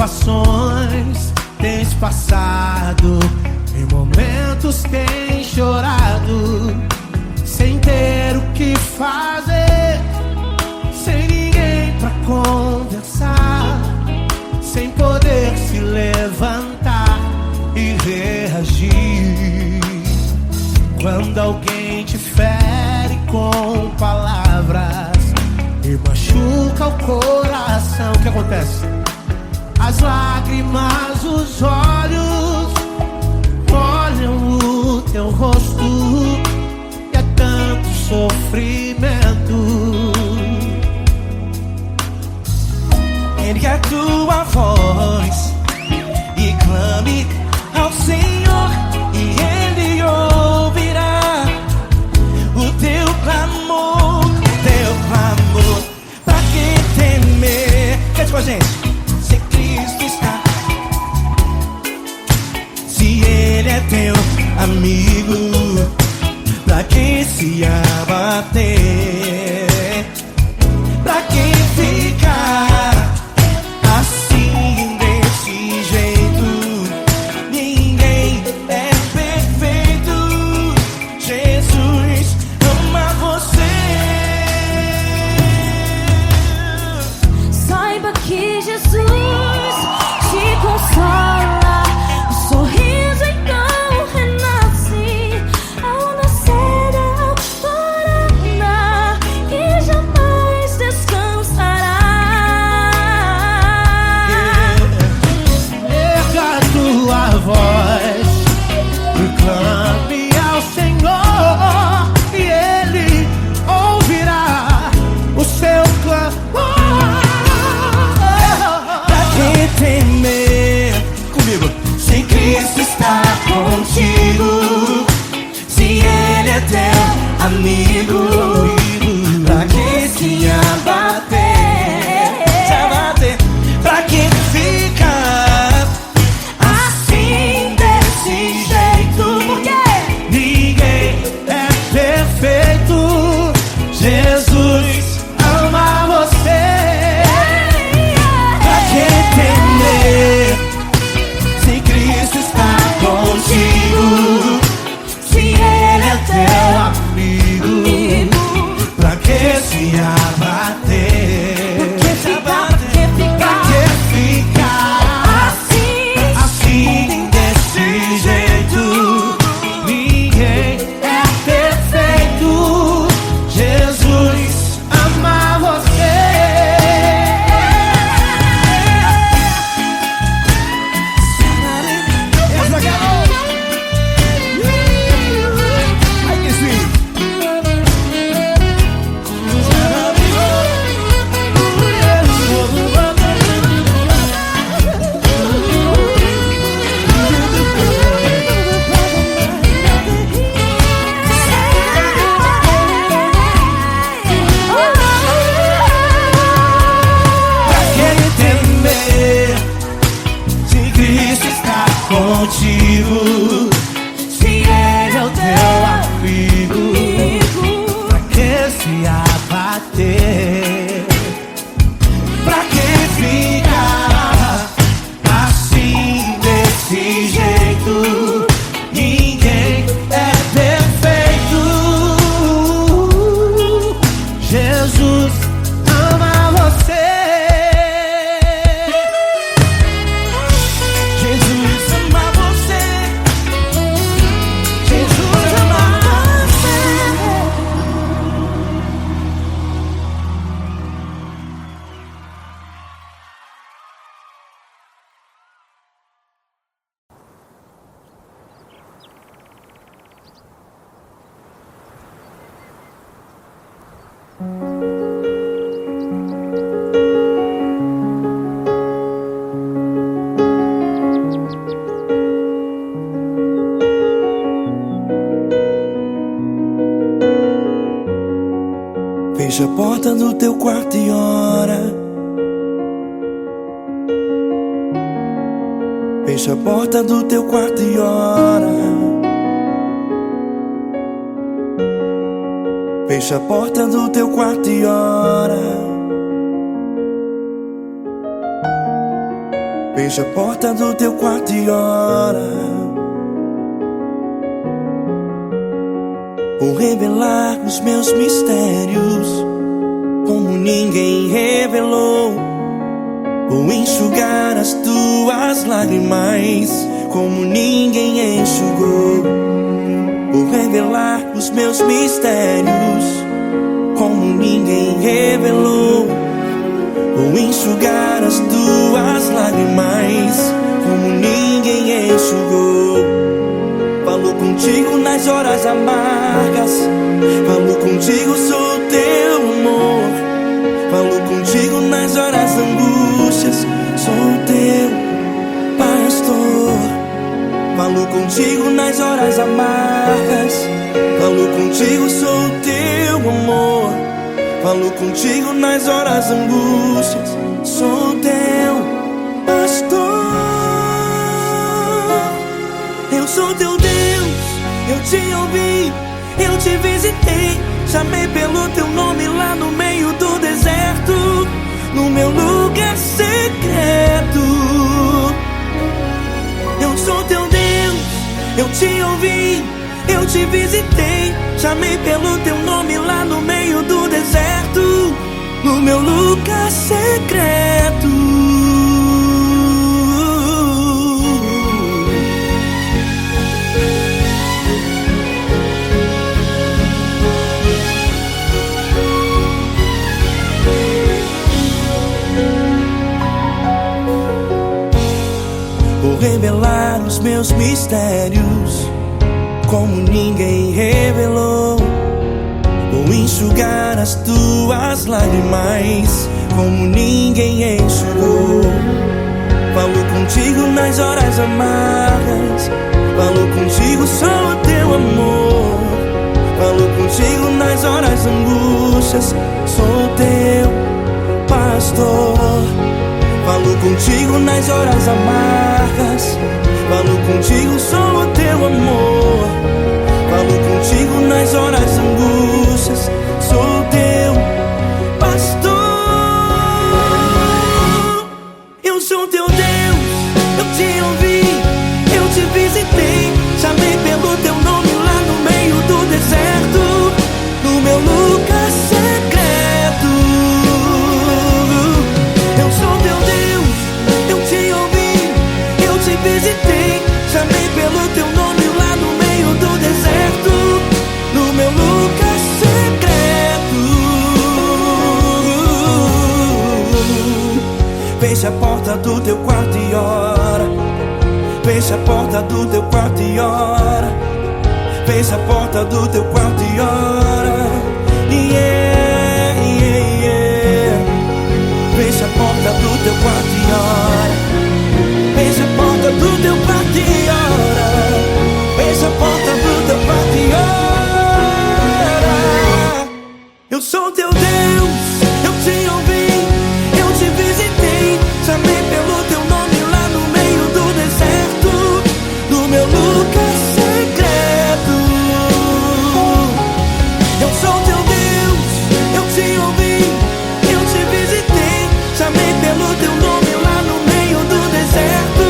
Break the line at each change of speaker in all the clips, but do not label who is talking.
situações tens passado, em momentos tens chorado, sem ter o que fazer, sem ninguém pra conversar, sem poder se levantar e reagir. Quando alguém te fere com palavras e machuca o coração, o que acontece? As lágrimas, os olhos olham o teu rosto e é tanto sofrimento.
Ergue a tua voz e clame ao Senhor, e Ele ouvirá o teu clamor, Pra que temer? Cante com a gente. Se Cristo está, se Ele é teu amigo, pra que se abater? Pra que ficar assim desse jeito? Ninguém é perfeito. Jesus ama você.
Saiba que Jesus te consola, o sorriso então renasce ao nascer da alvorada e jamais descansará.
Erga a tua voz e clame ao Senhor, e Ele ouvirá o seu clamor.
Pra que temer? Comigo. Se Cristo está contigo, se Ele é teu amigo, pra que se abater? Pra que ficar assim desse jeito?
Ninguém é perfeito. Jesus ama você.
Pra que temer? Se Cristo está contigo, se Ele é teu amigo, pra que se abater? Pra que ficar assim desse jeito?
Ninguém é perfeito. Jesus ama você.
Ai, que sim. Pra que temer? Se Cristo está contigo, se Ele é o teu amigo, pra que se abater? Pra que ficar assim desse jeito? Ninguém é perfeito.
Jesus ama você.
Jesus ama você. Jesus ama você. Fecha a porta do teu quarto e ora. Fecha a porta do teu quarto e ora. Fecha a porta do teu quarto e ora. Fecha a porta do teu quarto e ora. Vou revelar os meus mistérios como ninguém revelou. Vou enxugar as tuas lágrimas como ninguém enxugou. Vou revelar os meus mistérios como ninguém revelou. Vou enxugar as tuas lágrimas como ninguém enxugou. Falo contigo nas horas amargas, falo contigo, sou teu amor. Falo contigo nas horas angústias, sou teu pastor. Falo contigo nas horas amargas, falo contigo, sou teu amor. Falo contigo nas horas angústias, sou teu pastor. Eu sou teu Deus, eu te ouvi, eu te visitei. Chamei pelo teu nome lá no meio do deserto, no meu lugar secreto. Eu sou teu Deus, eu te ouvi, eu te visitei. Chamei pelo teu nome lá no meio do deserto, no meu lugar secreto. Vou revelar os meus mistérios como ninguém revelou. Vou enxugar as tuas lágrimas como ninguém enxugou. Falo contigo nas horas amargas, falo contigo, sou teu amor. Falo contigo nas horas angústias, sou teu pastor. Falo contigo nas horas amargas, falo contigo, sou teu amor. Falo contigo nas horas angústias, sou teu pastor. Eu sou teu Deus, eu te ouvi, eu te visitei. Chamei pelo teu nome lá no meio do deserto, no meu lugar secreto. Eu sou teu Deus, eu te ouvi, eu te visitei. Chamei pelo teu nome lá no meio do deserto, no meu lugar secreto. Fecha a porta do teu quarto e ora. Fecha a porta do teu quarto e ora. Fecha a porta do teu quarto e ora. Yeah, yeah, yeah. Fecha a porta do teu quarto e ora. Fecha a porta do teu quarto e ora. Fecha a porta do teu quarto e ora. Eu sou teu Deus, eu te ouvi, eu te visitei. Chamei pelo teu nome lá no meio do deserto, no meu lugar secreto. Eu sou teu Deus, eu te ouvi, eu te visitei. Chamei pelo teu nome lá no meio do deserto,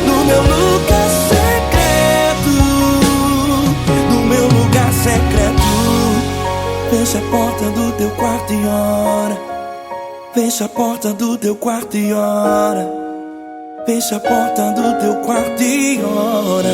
no meu lugar secreto, no meu lugar secreto. Fecha a porta do teu quarto e ora. Fecha a porta do teu quarto e ora. Fecha a porta do teu quarto e ora.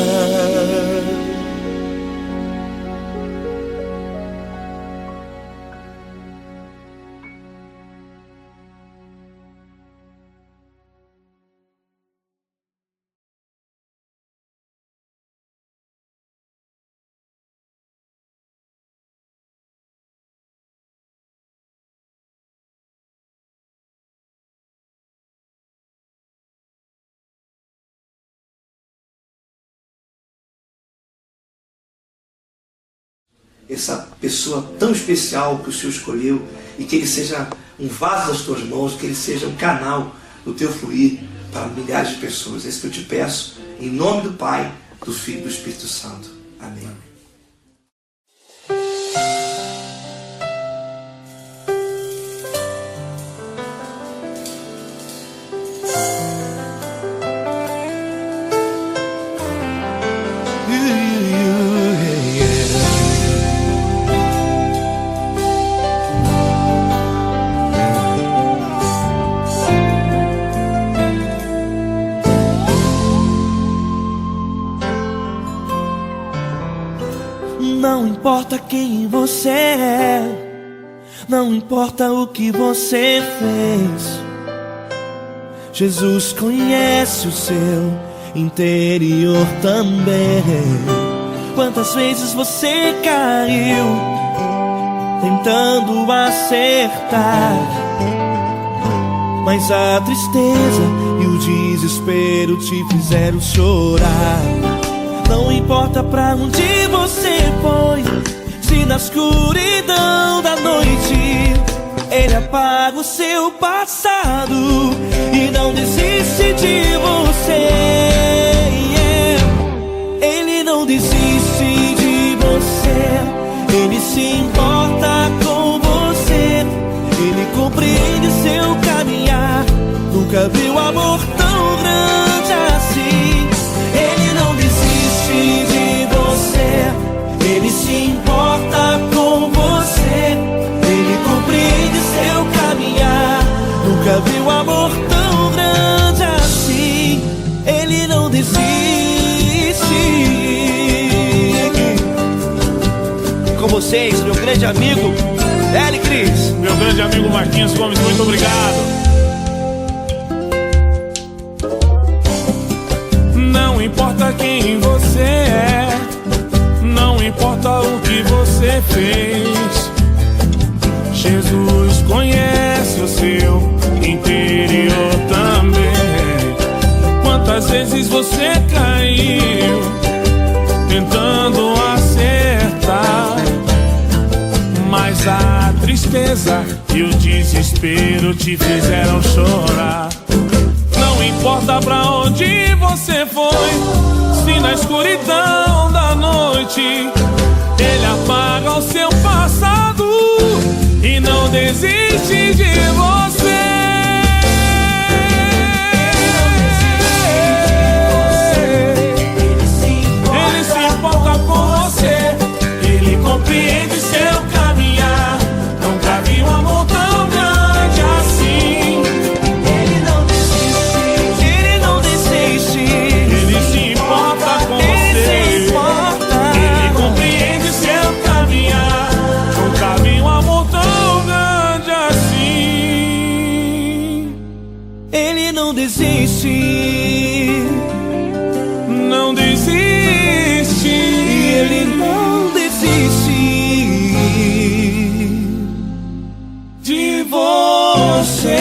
Essa pessoa tão especial que o Senhor escolheu, e que ele seja um vaso das tuas mãos, que ele seja um canal do teu fluir para milhares de pessoas. É isso que eu te peço, em nome do Pai, do Filho e do Espírito Santo. Amém.
importa quem você é, não importa o que você fez, Jesus conhece o seu interior também. Quantas vezes você caiu tentando acertar, mas a tristeza e o desespero te fizeram chorar. Não importa pra onde você foi, se na escuridão da noite Ele apaga o seu passado e não desiste de você. Ele não desiste de você, Ele se importa com você, Ele compreende seu caminhar. Nunca viu amor tão grande assim. Ele não desiste de você, Ele se importa com você, Ele compreende seu caminhar. Nunca viu amor tão grande assim. Ele não desiste. Com vocês, meu grande amigo L. Cris.
Meu grande amigo Marquinhos Gomes, muito obrigado. Não importa quem você é, não importa o que você fez, Jesus conhece o seu interior também. Quantas vezes você caiu tentando acertar, mas a tristeza e o desespero te fizeram chorar. Não importa pra onde você foi, se na escuridão da noite Ele apaga o seu passado e não desiste de você. Ele se importa com você, Ele compreende seu caminhar. Nunca vi um amor tão grande assim.
Ele não desiste, Ele não desiste.
Ele se importa com
Ele
você,
se importa.
Ele compreende seu caminhar. Nunca vi um amor tão grande assim.
Ele não desiste,
Não desiste.
Ele não desiste de você.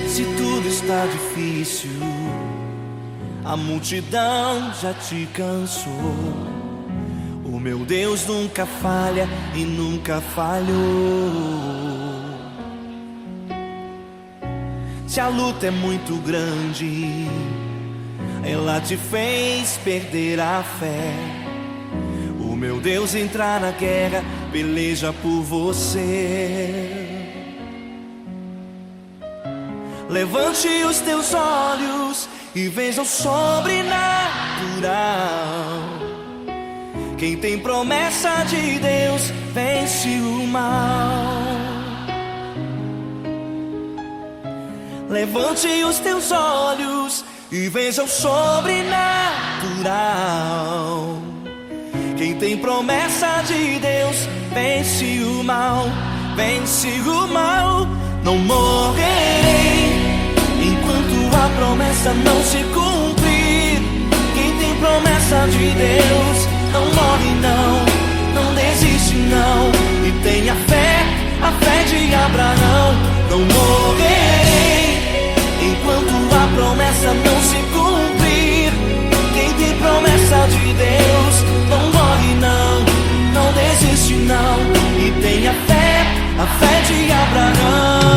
Se tudo está difícil, a multidão já te cansou. O meu Deus nunca falha e nunca falhou. Se a luta é muito grande, ela te fez perder a fé. O meu Deus entra na guerra, peleja por você. Levante os teus olhos e veja o sobrenatural. Quem tem promessa de Deus vence o mal. Levante os teus olhos e veja o sobrenatural. Quem tem promessa de Deus vence o mal, vence o mal. Não morrerei enquanto a promessa não se cumprir. Quem tem promessa de Deus não morre não, não desiste não. E tenha fé, a fé de Abraão. Não morrerei enquanto a promessa não se cumprir. Quem tem promessa de Deus não morre não, não desiste não. E tenha fé, a fé de Abraão.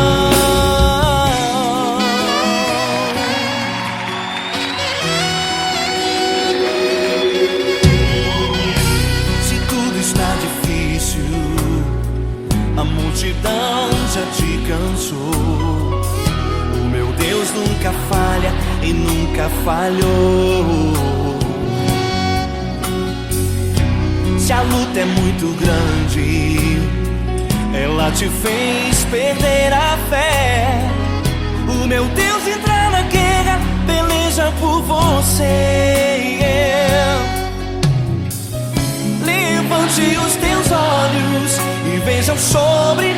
multidão já te cansou. O meu Deus nunca falha e nunca falhou. Se a luta é muito grande, ela te fez perder a fé. O meu Deus entra na guerra, peleja por você. Levante os teus olhos e veja o sobrenatural.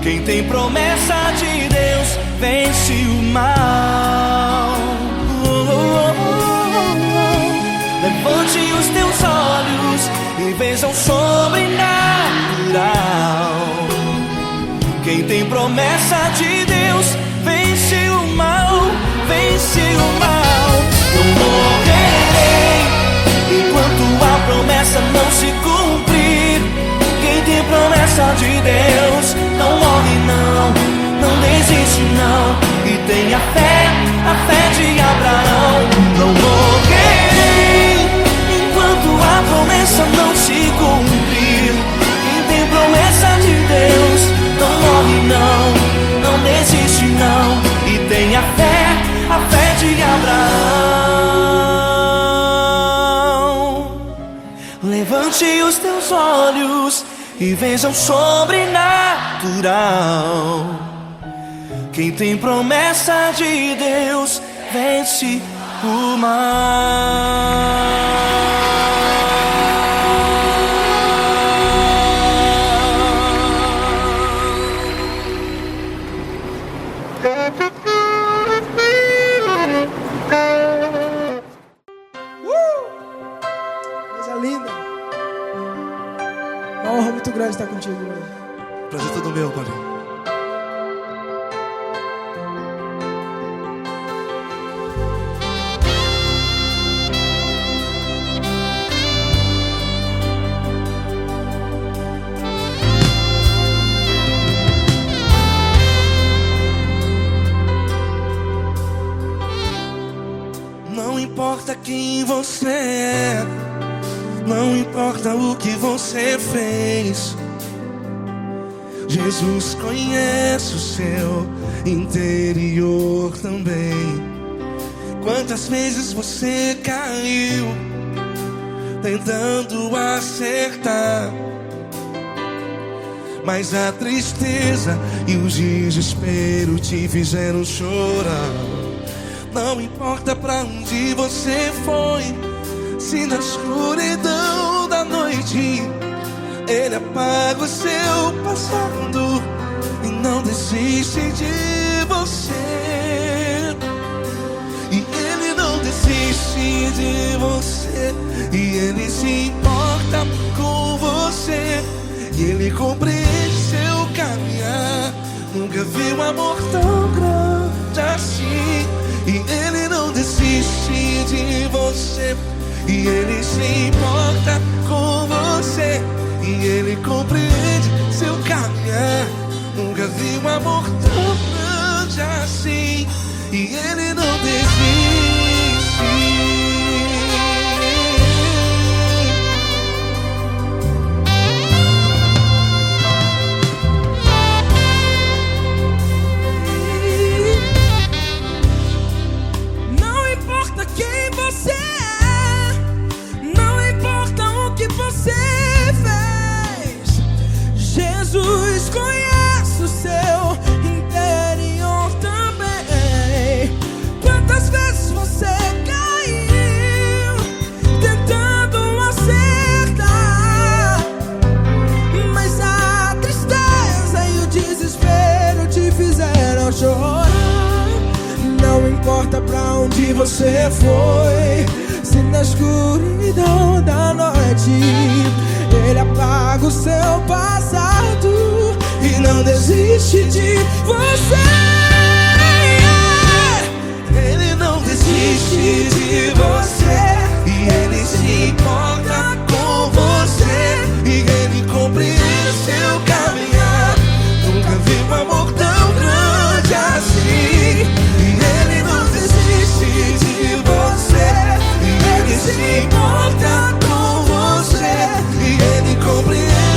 Quem tem promessa de Deus vence o mal. Levante os teus olhos e veja o sobrenatural. Quem tem promessa de Deus vence o mal, vence o mal. Não morrerei enquanto a promessa não se cumprir. Quem tem promessa de Deus não morre não, não desiste não. E tenha fé, a fé de Abraão. Não morrerei enquanto a promessa não se cumprir. Quem tem promessa de Deus não morre não, não desiste não. E tenha fé, a fé de Abraão. Levante os teus olhos e veja o sobrenatural. Quem tem promessa de Deus vence o mal.
Coisa linda. Uma honra muito grande estar contigo hoje.
Prazer todo meu, Padre. Não importa quem você é, não importa o que você fez, Jesus conhece o seu interior também. Quantas vezes você caiu tentando acertar, mas a tristeza e o desespero te fizeram chorar. Não importa pra onde você foi, se na escuridão da noite Ele apaga o seu passado e não desiste de você. E Ele não desiste de você, e Ele se importa com você, e Ele compreende seu caminhar. Nunca vi um amor tão grande assim. E Ele não desiste de você, e Ele se importa com você, e Ele compreende seu caminhar. Nunca vi um amor tão grande assim. E Ele não desiste.
Jesus conhece o seu interior também. Quantas vezes você caiu tentando acertar, mas a tristeza e o desespero te fizeram chorar. Não importa pra onde você foi, se na escuridão da noite Ele apaga o seu passado e não desiste de você.
Ele não desiste de você, e Ele se importa com você, e Ele compreende seu caminhar. Nunca vi um amor tão grande assim. E Ele não desiste de você, e Ele se importa com você, e Ele compreende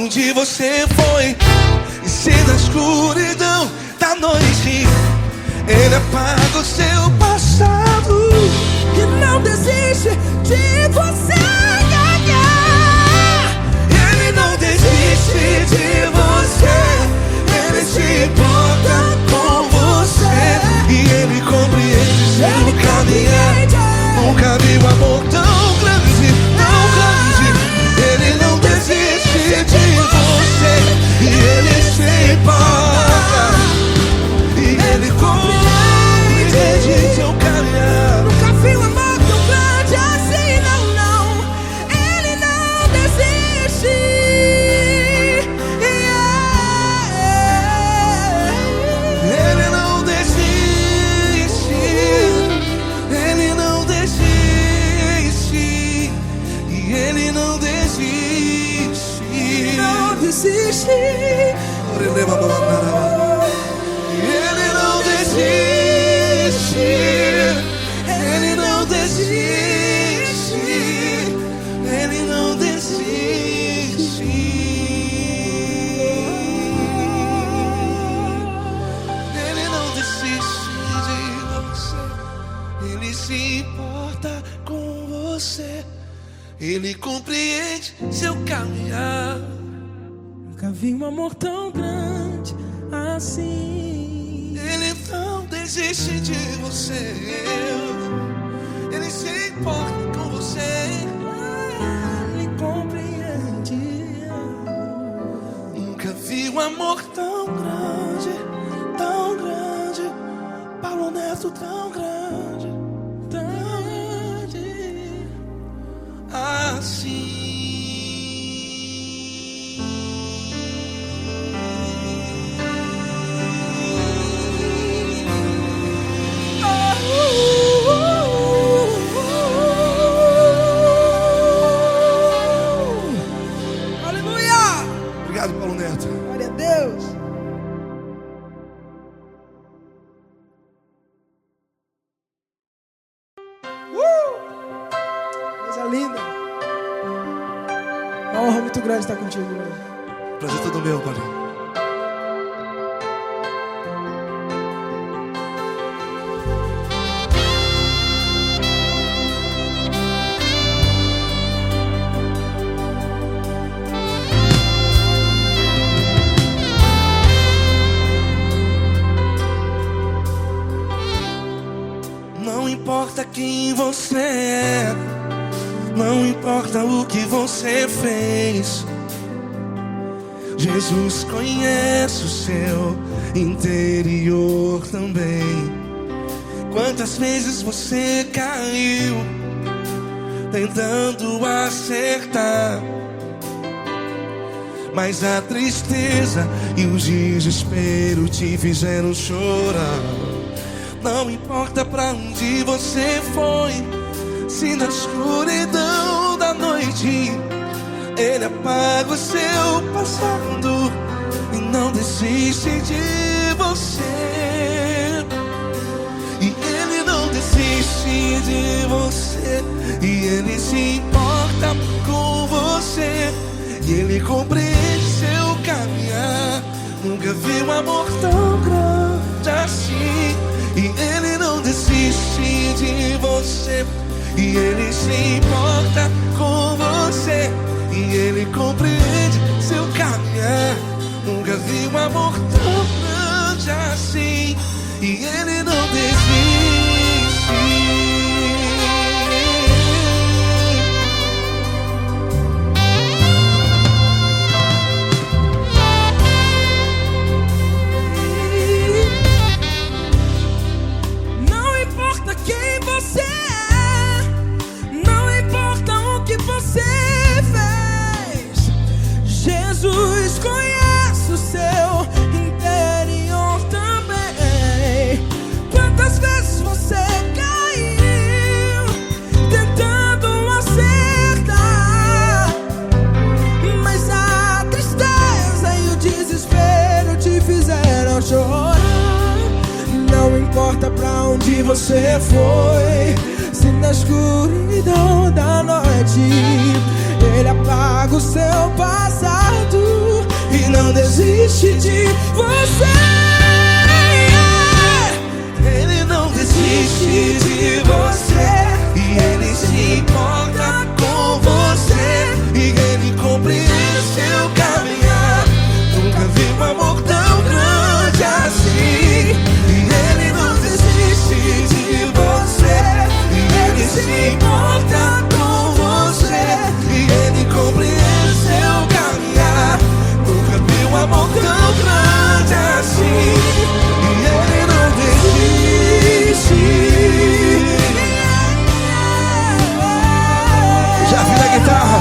onde você foi. E se na escuridão da noite Ele apaga o seu passado
E não desiste de você.
Ele não desiste de você. Ele se importa com você. E Ele compreende seu caminhar. Nunca vi um amor tão grande, tão grande. Ele não desiste de você. E Ele se importa. E Ele compreende seu caminhar.
Nunca vi um amor tão grande assim, não, não. Ele não desiste.
Ele não desiste. Ele não desiste. E Ele não desiste.
Não desiste.
Ele não desiste. Ele não desiste. Ele não desiste. Ele não desiste de você. Ele se importa com você. Ele compreende seu caminhar.
Nunca vi um amor tão grande assim.
Ele não desiste de você. Ele se importa com você.
Ele compreende.
Nunca vi um amor tão grande, tão grande. Paulo Neto tão grande, tão grande assim.
Aleluia!
Obrigado, Paulo Neto.
Glória a Deus. Coisa linda. Uma honra muito grande estar contigo hoje.
Prazer todo meu, Paulinho. Não importa quem você é, não importa o que você fez, Jesus conhece o seu interior também. Quantas vezes você caiu tentando acertar, mas a tristeza e o desespero te fizeram chorar. Não importa pra onde você foi, se na escuridão da noite Ele apaga o seu passado e não desiste de você. E Ele não desiste de você. E Ele se importa com você. E Ele compreende seu caminhar. Nunca vi um amor tão grande assim. E Ele não desiste de você. E Ele se importa com você. E Ele compreende seu caminhar. Nunca vi um amor tão grande assim. E Ele não desiste.
Não importa quem você é, não importa o que você fez, Jesus conhece o seu interior também. Quantas vezes você caiu tentando acertar, mas a tristeza e o desespero te fizeram chorar. Não importa pra onde você foi, se na escuridão da noite Ele apaga o seu passado e não desiste de você. Ele não desiste de você, e Ele se importa com você, e Ele compreende seu caminhar. Nunca vi um amor tão grande assim. E Ele não desiste de você, e Ele se importa com você, e Ele compreende seu caminhar. Nunca vi um amor tão grande assim. E Ele não desiste. Já vi na guitarra.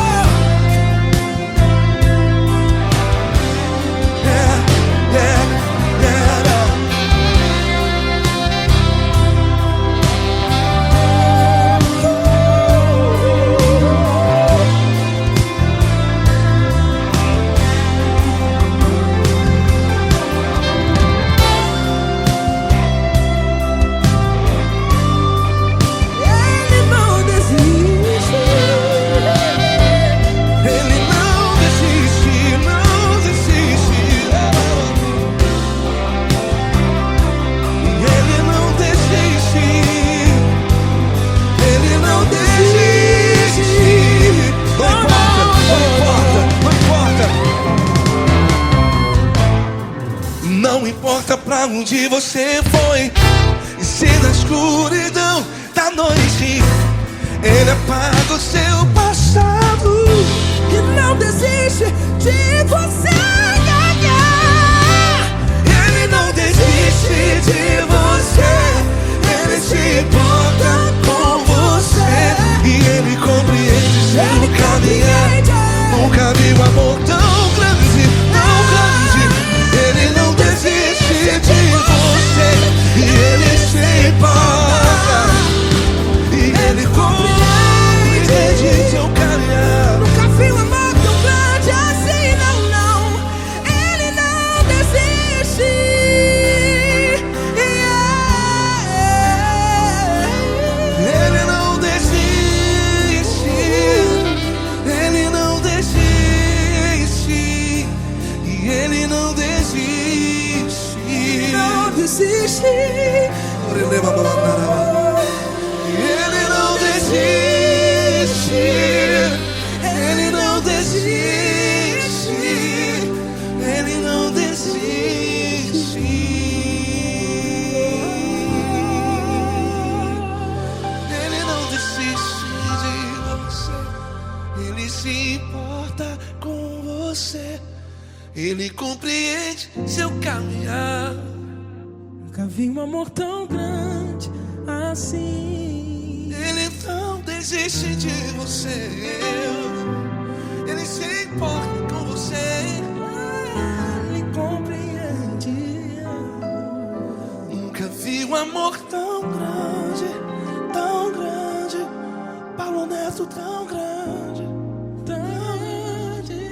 Não importa pra onde você foi, e se na escuridão da noite Ele apaga o seu passado e não desiste de você. Ele não desiste de você, Ele se importa com você, e Ele compreende seu caminhar. Nunca vi um amor tão grande, tão grande. Ele não desiste de você, e Ele se importa, e Ele compreende seu caminhar. Nunca vi um amor tão grande assim, não, não. Ele não desiste. Ele não desiste. Ele não desiste. E Ele não desiste. Não desiste. Ele não desiste. Ele não desiste. Ele não desiste. Ele não desiste de você. Ele se importa com você. Ele compreende seu caminhar. Nunca vi um amor tão grande assim. Ele não desiste de você. Ele se importa com você. Ele compreende. Nunca vi um amor tão grande, tão grande. Paulo Neto tão grande, tão grande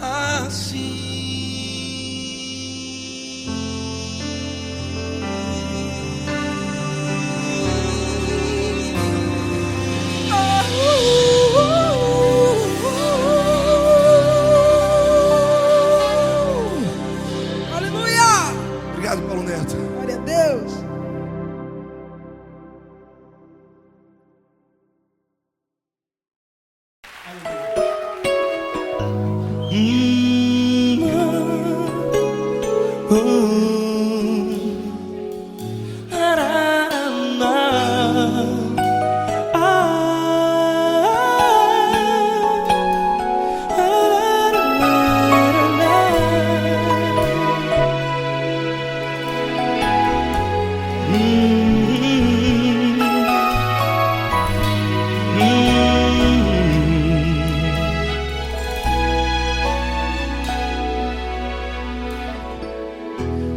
assim. Obrigado, Paulo Neto. Glória a Deus.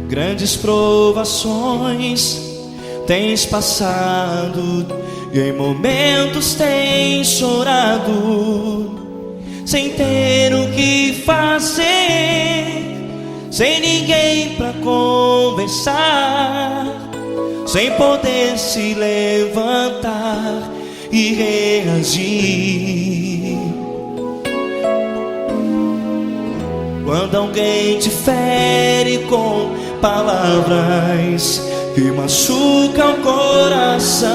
Grandes provações tens passado, e em momentos tens chorado, sem ter o que fazer, sem ninguém pra conversar, sem poder se levantar e reagir. quando alguém te fere com palavras que machucam o coração.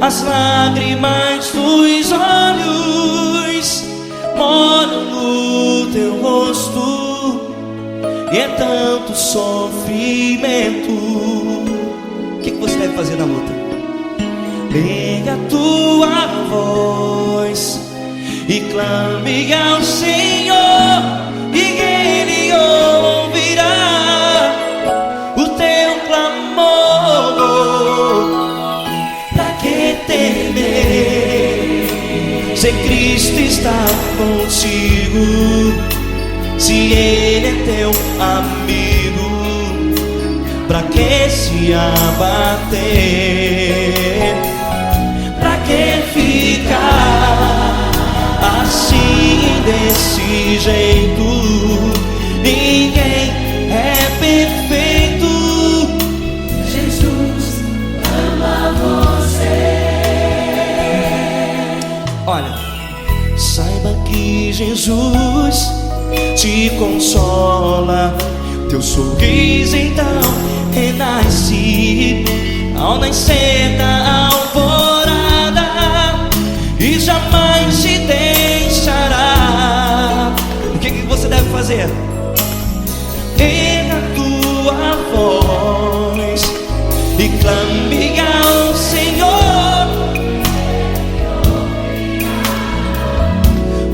As lágrimas dos olhos moram no teu rosto, e é tanto sofrimento. O que você deve fazer na luta? Erga a tua voz e clame ao Senhor, e Ele ouvirá o teu clamor. Pra que temer, se Cristo está contigo, se Ele é teu amigo? Pra que se abater? Pra que ficar assim desse jeito? Ninguém é perfeito.
Jesus ama você.
Olha, saiba que Jesus te consola, teu sorriso então renasce ao nascer da alvorada, e jamais te deixará. O que você deve fazer? Erga a tua voz e clame ao Senhor,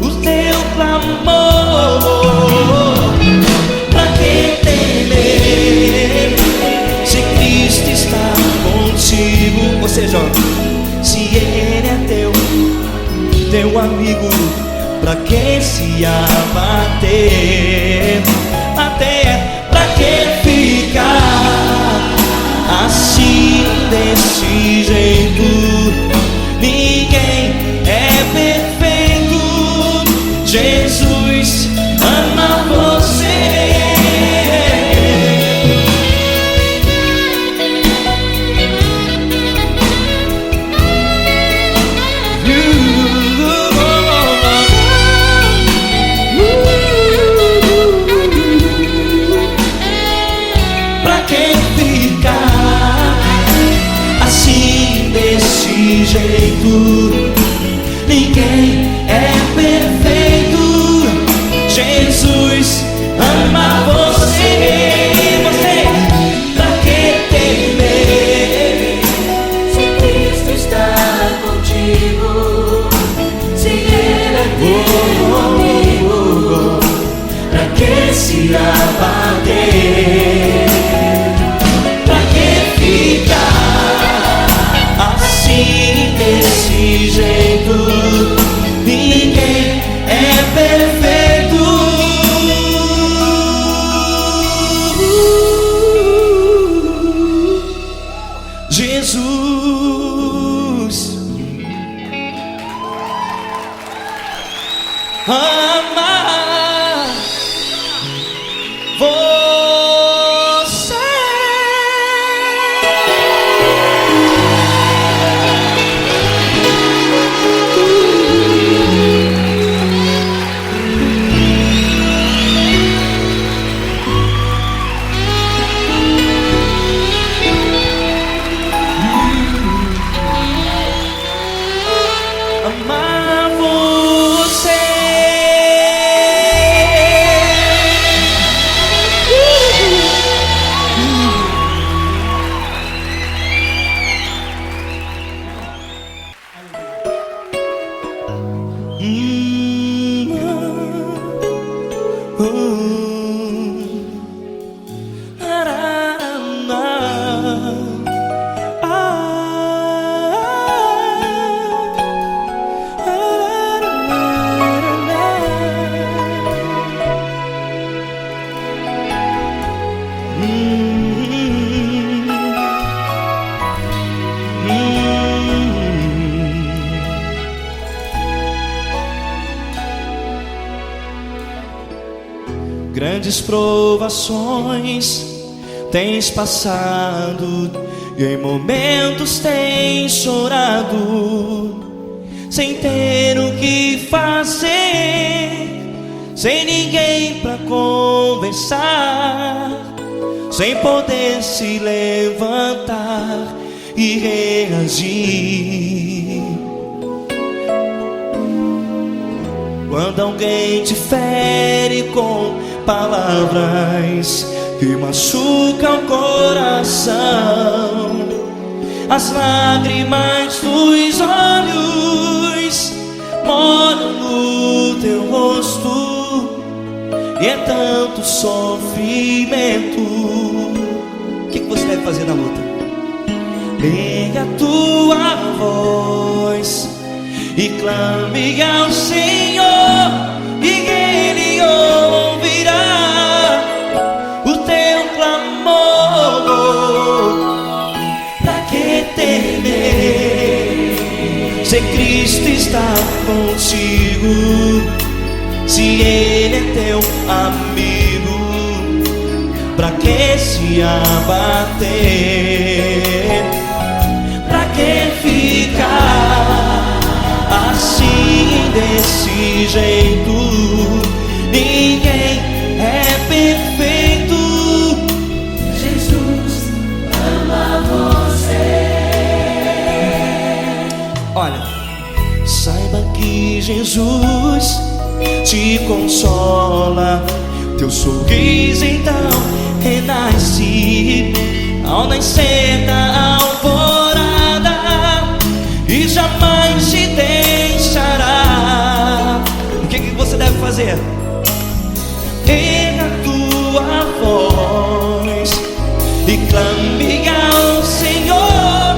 o teu clamor. Pra que temer, se Cristo está contigo? Ou seja, se Ele é teu amigo, pra que se abater? Até pra que ficar assim desse jeito? Ninguém é perfeito. Jesus ama você. Pra que ficar assim desse jeito? Ninguém é perfeito. Jesus ama você. Você, pra que temer,
Se Cristo está contigo, se Ele é teu amigo,
pra que se abater? Pra que ficar assim desse jeito? Ninguém é perfeito. Jesus ama você. Amar você. Grandes provações tens passado, e em momentos tens chorado, sem ter o que fazer, sem ninguém pra conversar, sem poder se levantar e reagir. Quando alguém te fere com palavras que machucam o coração, as lágrimas dos olhos molham no teu rosto, e é tanto sofrimento. O que você deve fazer na luta? Pega a tua voz e clame ao Senhor, e Ele ouvirá o teu clamor. Pra que temer, se Cristo está contigo, se Ele é teu amigo? Pra que se abater? Pra que ficar assim, desse jeito? Ninguém é perfeito.
Jesus ama você.
Olha, saiba que Jesus te consola, teu sorriso então renasce ao nascer da alvorada, e jamais te deixará. O que você deve fazer? Erga a tua voz e clame ao Senhor,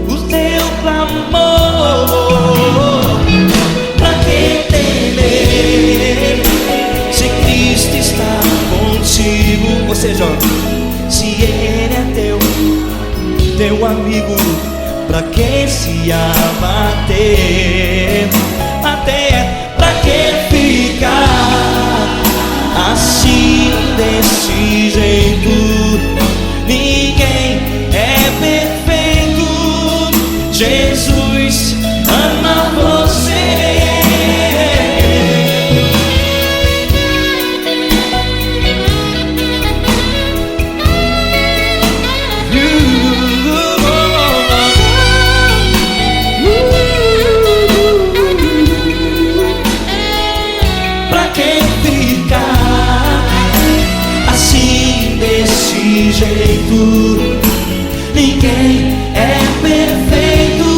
o teu clamor. Pra que temer, se Cristo está contigo? Ou seja, se Ele é teu amigo, pra que se abater? Até pra que ficar assim, desse jeito? Ninguém é perfeito. Jesus ama você. Pra que ficar assim, desse jeito? Ninguém é perfeito.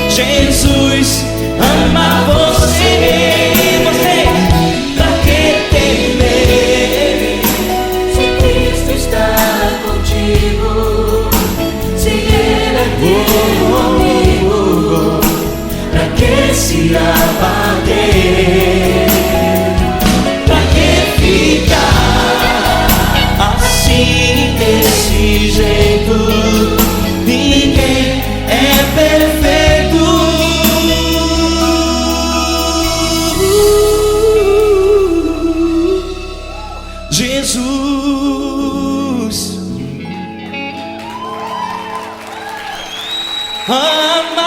Jesus ama você. Pra que temer,
Se Cristo está contigo, se Ele é teu amigo,
pra que se abater? Pra que ficar assim, desse jeito? Ninguém é perfeito. Jesus ama você.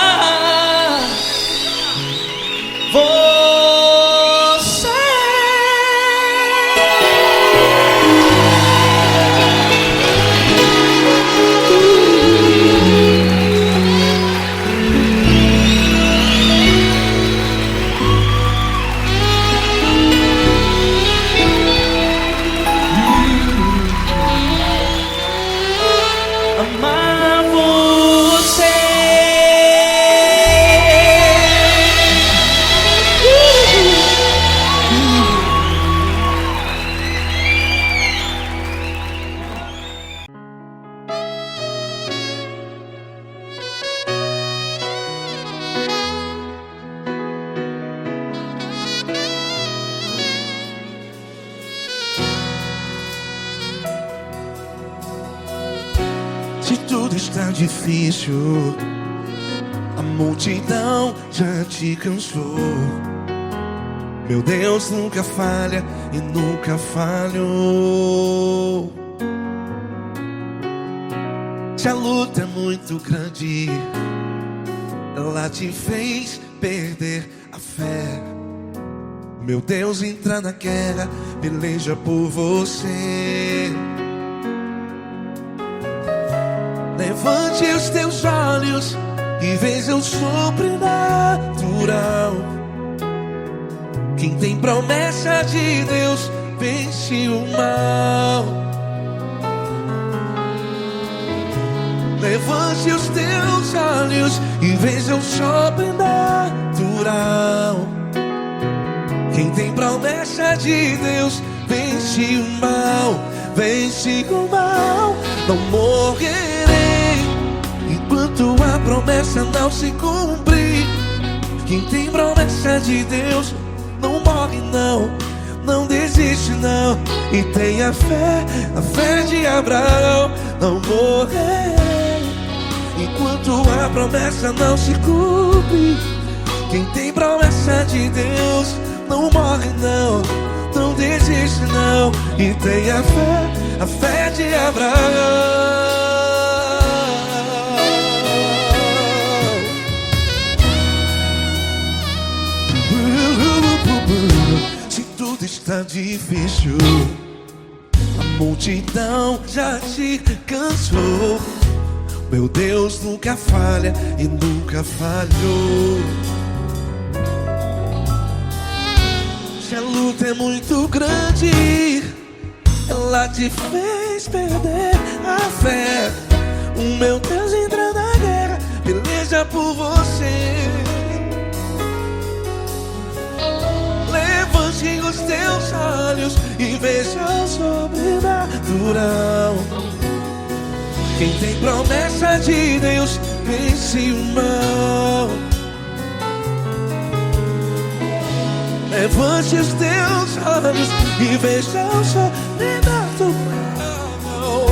Amar você.
Se tudo está difícil, a multidão já te cansou. Meu Deus nunca falha e nunca falhou. Se a luta é muito grande, ela te fez perder a fé. Meu Deus entra na guerra, peleja por você. Levante os teus olhos e veja o sobrenatural. Quem tem promessa de Deus vence o mal. Levante os teus olhos e veja o sobrenatural. Quem tem promessa de Deus vence o mal, vence o mal. Não morrerei enquanto a promessa não se cumprir. Quem tem promessa de Deus não morre não, não desiste não. E tenha fé, a fé de Abraão. Não morrerei enquanto a promessa não se cumpre. Quem tem promessa de Deus não morre não, não desiste não. E tenha fé, a fé de Abraão. Se tudo está difícil, a multidão já te cansou. Meu Deus nunca falha e nunca falhou. Se a luta é muito grande, ela te fez perder a fé. O meu Deus entra na guerra, peleja por você. Levante os teus olhos e veja o sobrenatural. Quem tem promessa de Deus vence o mal. Levante os teus olhos e veja o sobrenatural.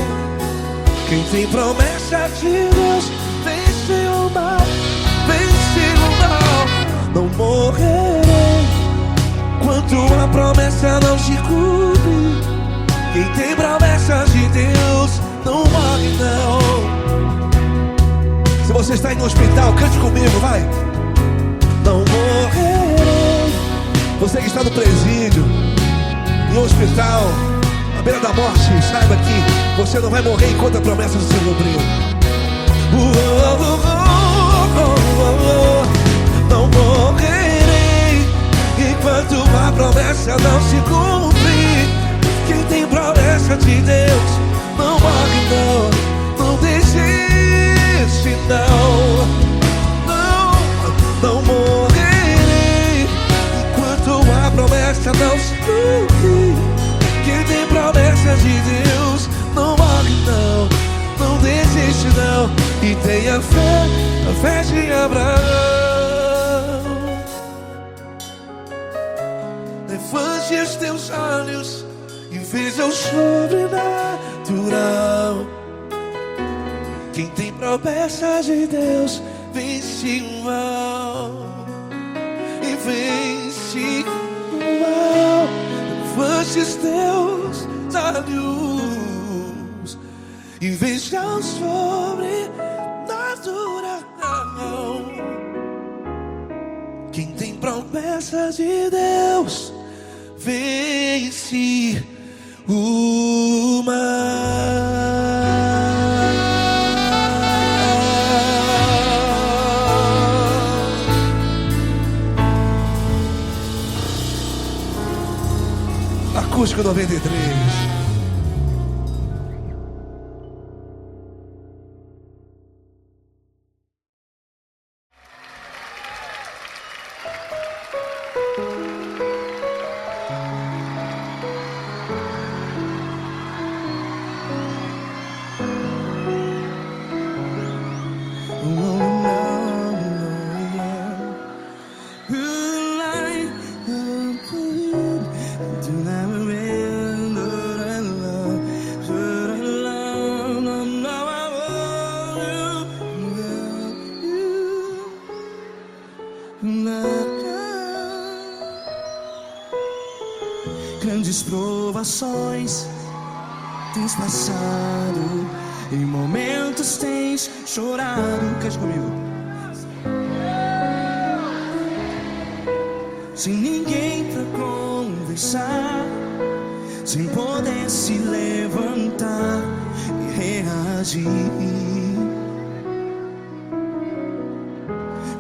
Quem tem promessa de Deus vence o mal, vence o mal. Não morrerei enquanto a promessa não se cumpre. Quem tem promessa de Deus não morre não. Se você está em um hospital, cante comigo, vai. Não morrerei. Você que está no presídio, em um hospital, à beira da morte, saiba que você não vai morrer enquanto a promessa não se cumprir. Não morrerei enquanto a promessa não se cumprir. Quem tem promessa de Deus não morre não, não desiste não. Não morrerei enquanto a promessa não se cumprir. Quem tem promessa de Deus não morre não, não desiste não. E tenha fé, a fé de Abraão. Levante os teus olhos e veja o sobrenatural. Quem tem promessa de Deus vence o mal, e vence o mal. Levante os teus olhos e veja o sobrenatural. Quem tem promessa de Deus vence o mal. Acústico 93.
Grandes provações tens passado, em momentos tens chorado. Cante comigo. sem ninguém pra conversar, sem poder se levantar e reagir.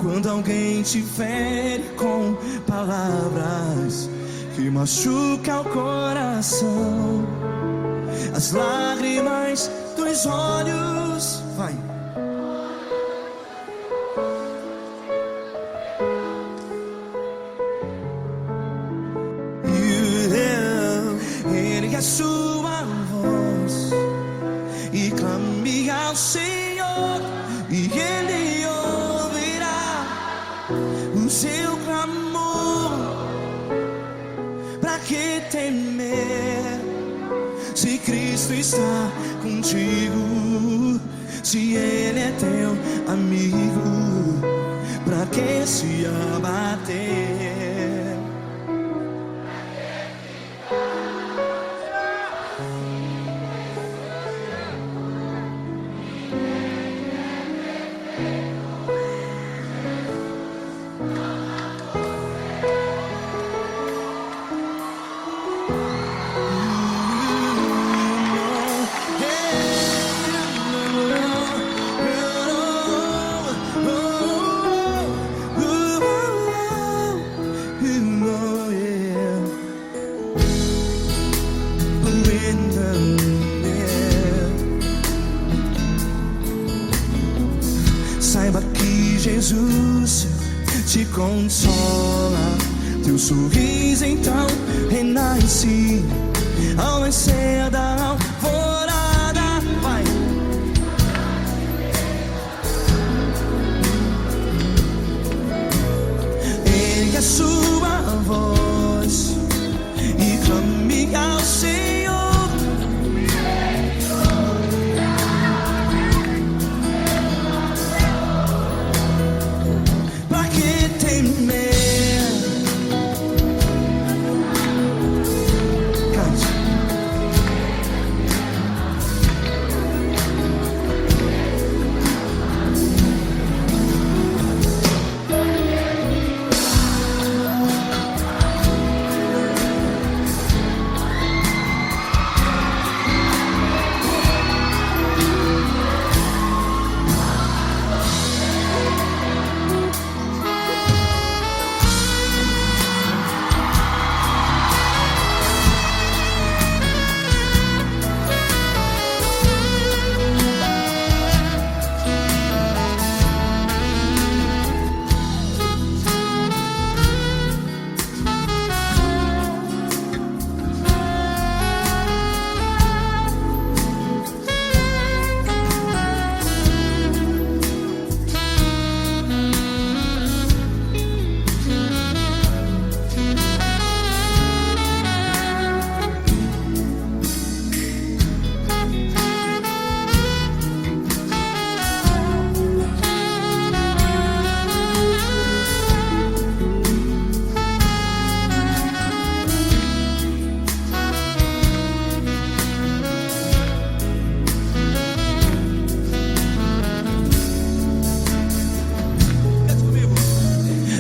Quando alguém te fere com palavras que machucam o coração, as lágrimas dos olhos, vai. Ergue a sua voz e clame ao Senhor, e Ele ouvirá o seu clamor. Pra que temer, se Cristo está contigo? Se Ele é teu amigo, pra que se abater? Saiba que Jesus te consola, teu sorriso então renasce ao nascer da alvorada. Vai. Ergue a sua voz e clame ao Senhor. Pra que temer? Cante.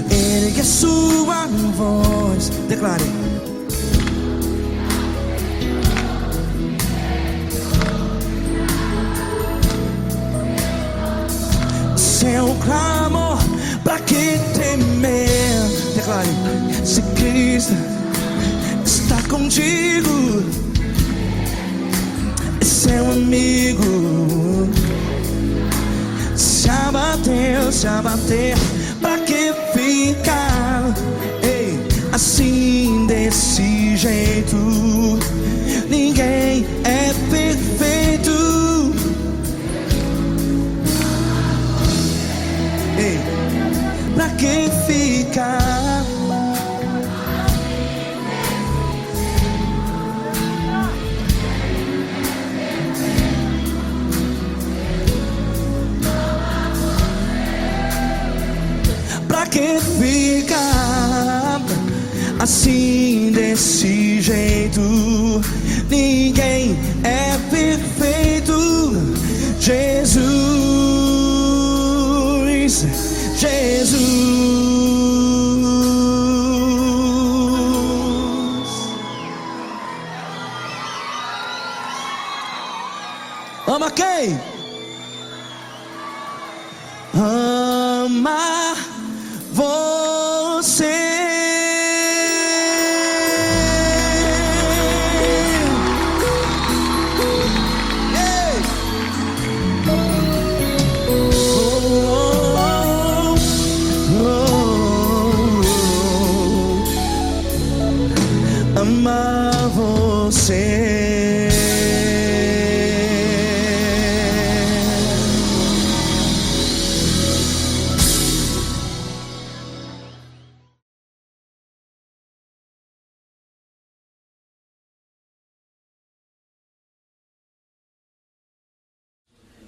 Ergue a sua voz, declare. Seu clamor, pra que temer? Declare. Se Cristo está contigo, é seu amigo. Se abater, pra que ficar, ei, assim desse jeito? Ninguém é perfeito. Ei, pra que ficar? Pra que ficar assim desse jeito? Ninguém é perfeito. Jesus, Jesus.
Ama quem? Ama você. Amar você.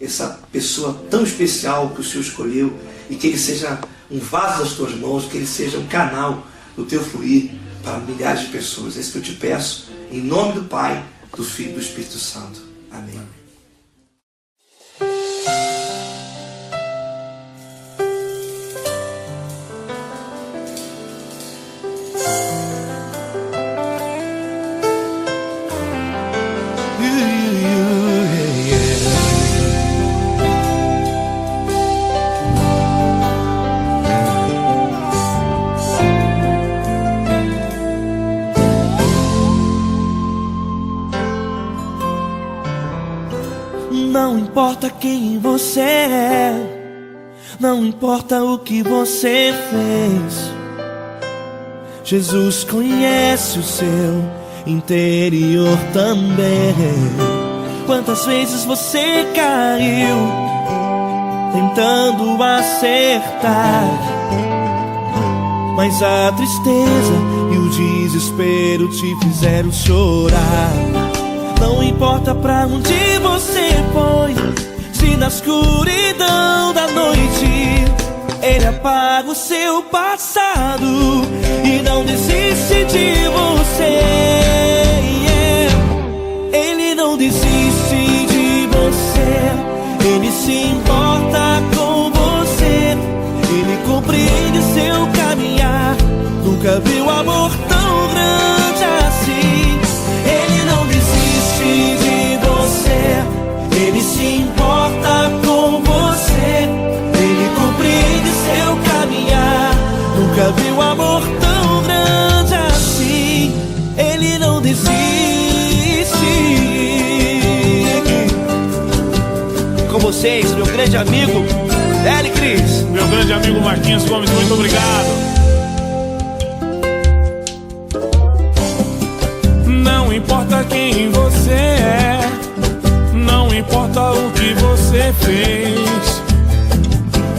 Essa pessoa tão especial que o Senhor escolheu, e que ele seja um vaso das tuas mãos, que ele seja um canal do teu fluir para milhares de pessoas. É isso que eu te peço, em nome do Pai, do Filho e do Espírito Santo. Amém.
Não importa quem você é, não importa o que você fez, Jesus conhece o seu interior também. Quantas vezes você caiu tentando acertar, mas a tristeza e o desespero te fizeram chorar. Não importa pra onde você foi, se na escuridão da noite Ele apaga o seu passado e não desiste de você. Ele não desiste de você, Ele se importa com você, Ele compreende seu caminhar. Nunca viu amor tão grande assim. Ele não desiste de você, Ele se importa com você, Ele compreende seu caminhar. Nunca viu amor tão grande assim. Ele não desiste. Com vocês, meu grande amigo L. Cris.
Meu grande amigo Marquinhos Gomes, muito obrigado. Não importa quem você é, não importa o que você fez,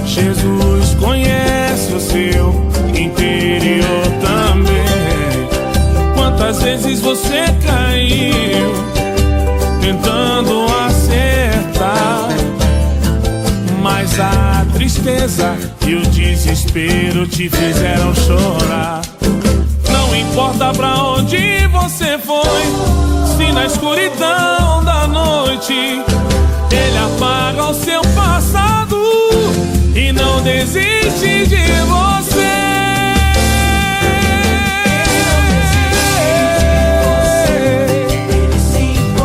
Jesus conhece o seu interior também. Quantas vezes você caiu tentando acertar, mas a tristeza e o desespero te fizeram chorar. Não importa pra onde você foi, se na escuridão da noite Ele apaga o seu passado e não desiste de você.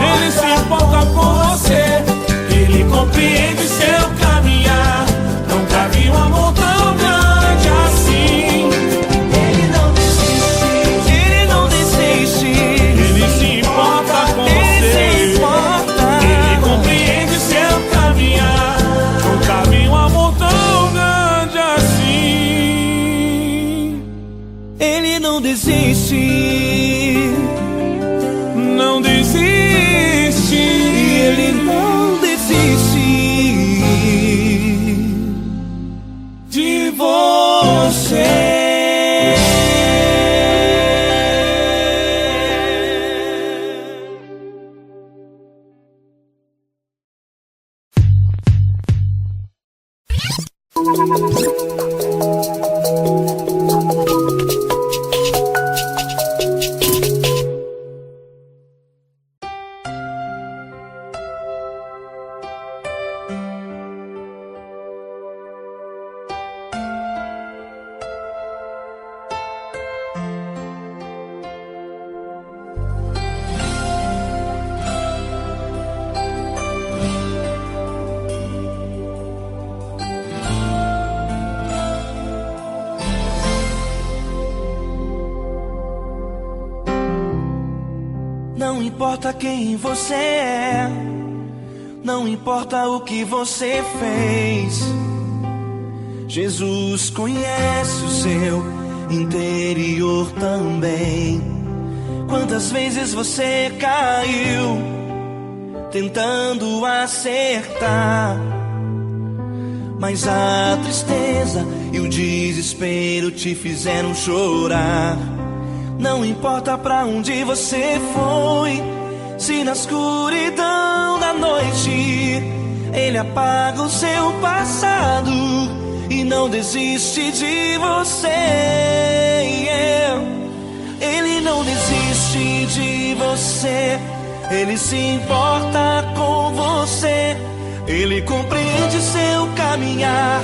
Ele se importa com você, Ele compreende seu caminhar. Nunca vi um amor tão grande assim.
Ele não desiste, Ele não desiste.
Ele se importa com
Ele
você,
se importa.
Ele compreende seu caminhar. Nunca vi um amor tão grande assim.
Ele não desiste,
Não desiste.
Ele não desiste
De você.
importa quem você é, não importa o que você fez, Jesus conhece o seu interior também. Quantas vezes você caiu tentando acertar, mas a tristeza e o desespero te fizeram chorar. Não importa pra onde você foi, se na escuridão da noite Ele apaga o seu passado e não desiste de você. Ele não desiste de você, Ele se importa com você, Ele compreende seu caminhar.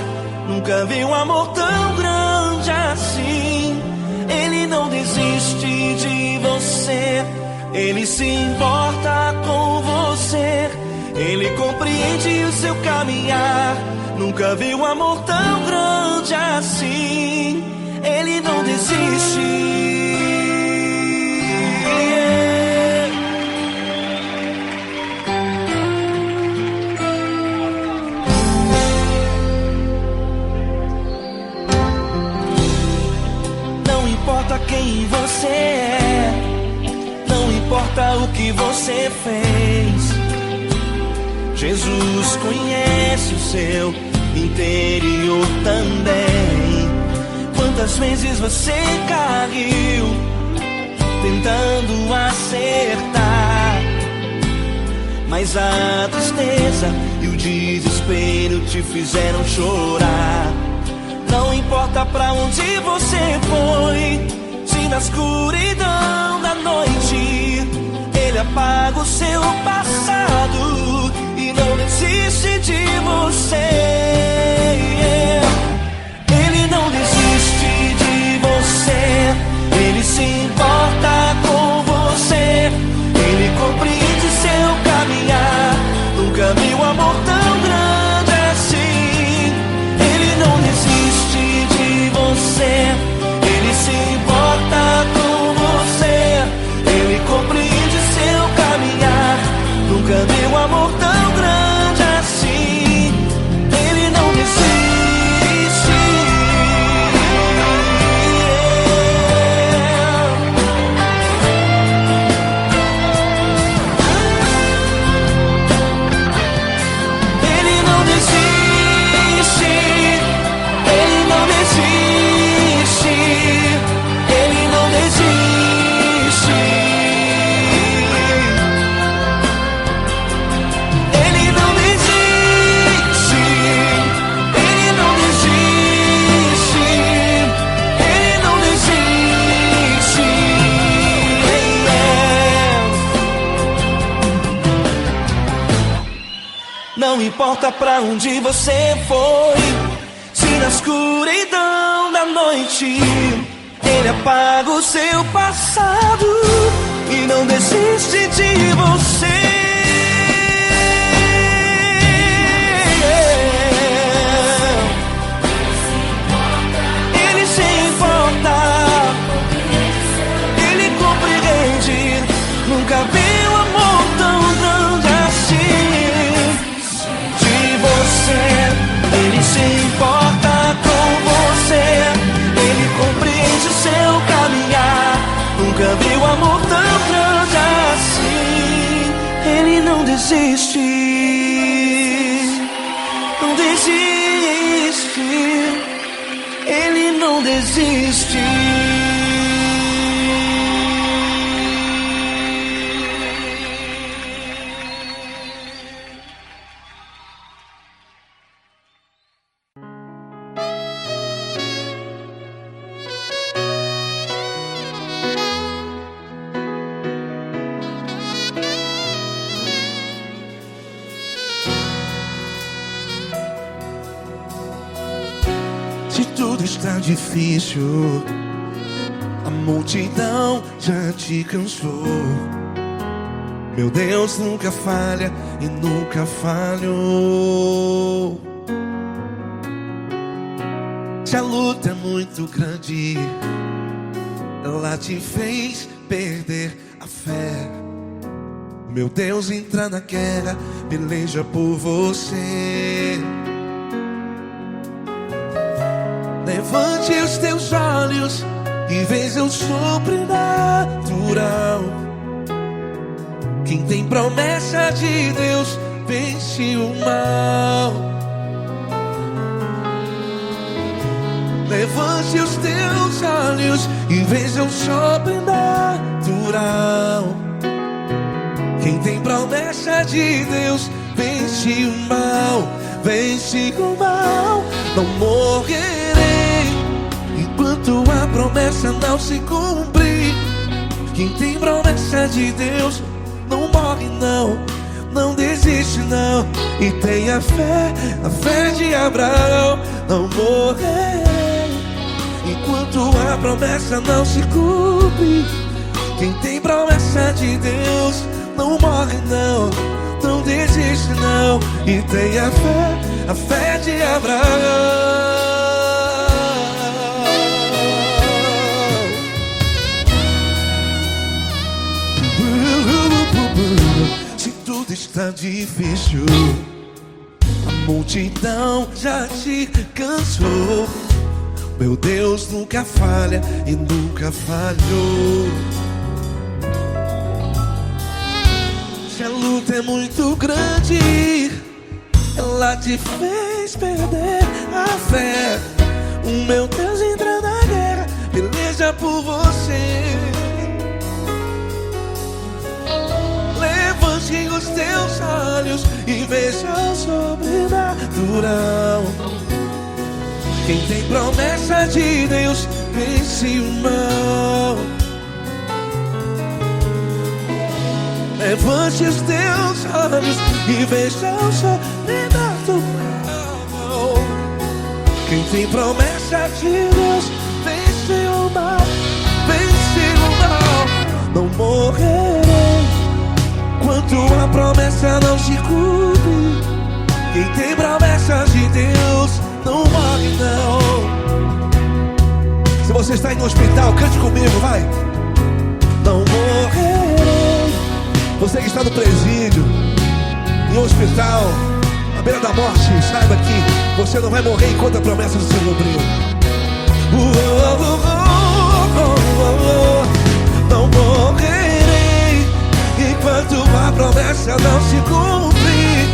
Nunca vi um amor tão grande assim. Ele não desiste de você, Ele se importa com você, Ele compreende o seu caminhar. Nunca vi um amor tão grande assim. Ele não desiste. Não importa quem você é, não importa o que você fez, Jesus conhece o seu interior também. Quantas vezes você caiu tentando acertar, mas a tristeza e o desespero te fizeram chorar. Não importa pra onde você foi, se na escuridão da noite Ele apaga o seu passado e não desiste de você. Ele não desiste de você, Ele se importa com você, Ele compreende seu caminhar. Nunca vi um amor tão grande assim. Ele não desiste de você, Ele se importa com você, Ele compreende seu caminhar. Nunca vi um amor tão grande assim. Ele não desiste. Ele não desiste. Ele não desiste. Ele não desiste. Ele não desiste. Ele não desiste. Ele não desiste. Não importa pra onde você foi, se na escuridão da noite Ele apaga o seu passado e não desiste de você. Ele se importa, Ele compreende. Nunca vi um amor tão grande assim. De você, Ele se importa com você, Ele compreende seu caminhar. Nunca vi um amor tão grande assim. Ele não desiste, não desiste. Ele não desiste.
Se tudo está difícil, a multidão já te cansou. Meu Deus nunca falha e nunca falhou. Se a luta é muito grande, ela te fez perder a fé. Meu Deus entra na guerra, peleja por você. Levante os teus olhos e veja o sobrenatural. Quem tem promessa de Deus vence o mal. Levante os teus olhos e veja o sobrenatural. Quem tem promessa de Deus vence o mal, vence o mal. Não morrerei enquanto a promessa não se cumprir. Quem tem promessa de Deus não morre não, não desiste não. E tenha fé, a fé de Abraão. Não morrerei enquanto a promessa não se cumpre. Quem tem promessa de Deus não morre não, não desiste não. E tenha fé, a fé de Abraão. Se tudo está difícil, a multidão já te cansou. Meu Deus nunca falha e nunca falhou. Se a luta é muito grande, ela te fez perder a fé. O meu Deus entra na guerra, peleja por você. Levante os teus olhos e veja o sobrenatural. Quem tem promessa de Deus vence o mal. Levante os teus olhos e veja o sobrenatural. Quem tem promessa de Deus vence o mal, vence o mal. Não morrerei enquanto a promessa não se cumpre. Quem tem promessa de Deus não morre não. Se você está aí no hospital, cante comigo, vai. Não morrerei. Você que está no presídio, em um hospital, à beira da morte, saiba que você não vai morrer enquanto a promessa não se cumpriu. Não morrerei enquanto a promessa não se cumprir.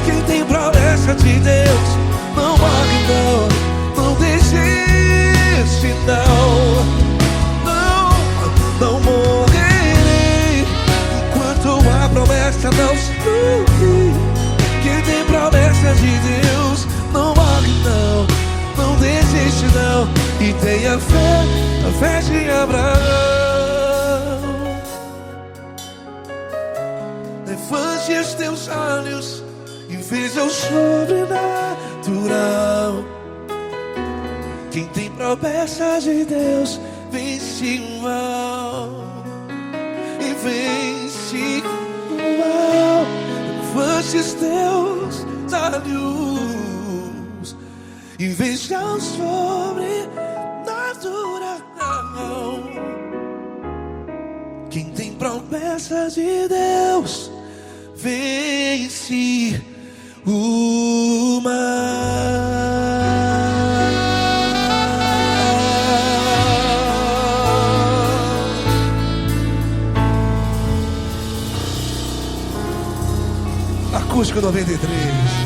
Quem tem promessa de Deus não morre não, não desiste não. Não morrerei enquanto a promessa não se cumprir. Quem tem promessa de Deus não morre não, não desiste não. E tenha fé, a fé de Abraão. Levante os teus olhos e veja o sobrenatural. Quem tem promessa de Deus vence o mal, e vence o mal. Levante os teus olhos e veja o sobrenatural. Quem tem promessa de Deus vence o mal. Acústico 93.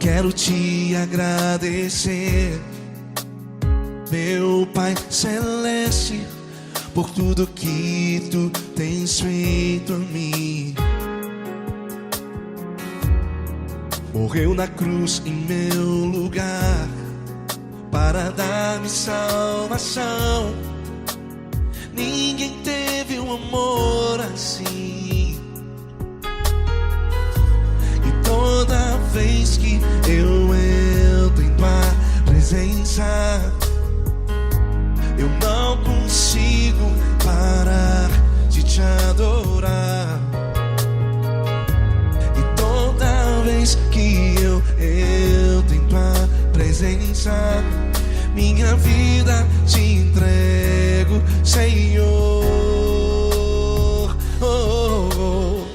Quero te agradecer, meu Pai Celeste, por tudo que tu tens feito a mim. Morreu na cruz em meu lugar, para dar-me salvação. Ninguém teve um amor assim. E toda vez que eu entro em tua presença, eu não consigo parar de te adorar. E toda vez que eu entro em tua presença, minha vida te entrego, Senhor. Oh, oh, oh.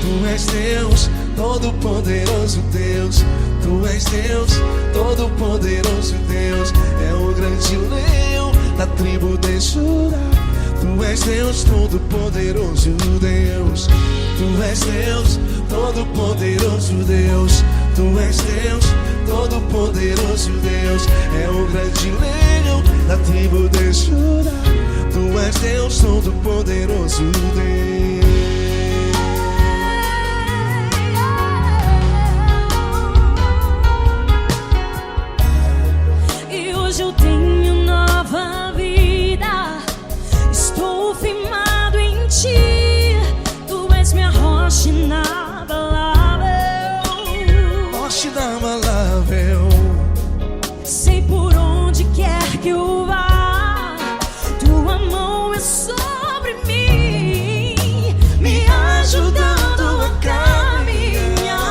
Tu és Deus, Todo-Poderoso Deus. Tu és Deus, Todo-Poderoso Deus. É o grande leão da tribo de Judá. Tu és Deus, Todo-Poderoso Deus. Tu és Deus, Todo-Poderoso Deus. Tu és Deus, Todo-Poderoso Deus. É o grande leão da tribo de Judá. Tu és Deus, Todo-Poderoso Deus.
E hoje eu tenho nova vida. Estou firmado em ti. Tu és minha rocha inabalável.
Rocha inabalável.
Sei por onde quer que eu vá, tua mão é sobre mim, me ajudando a caminhar.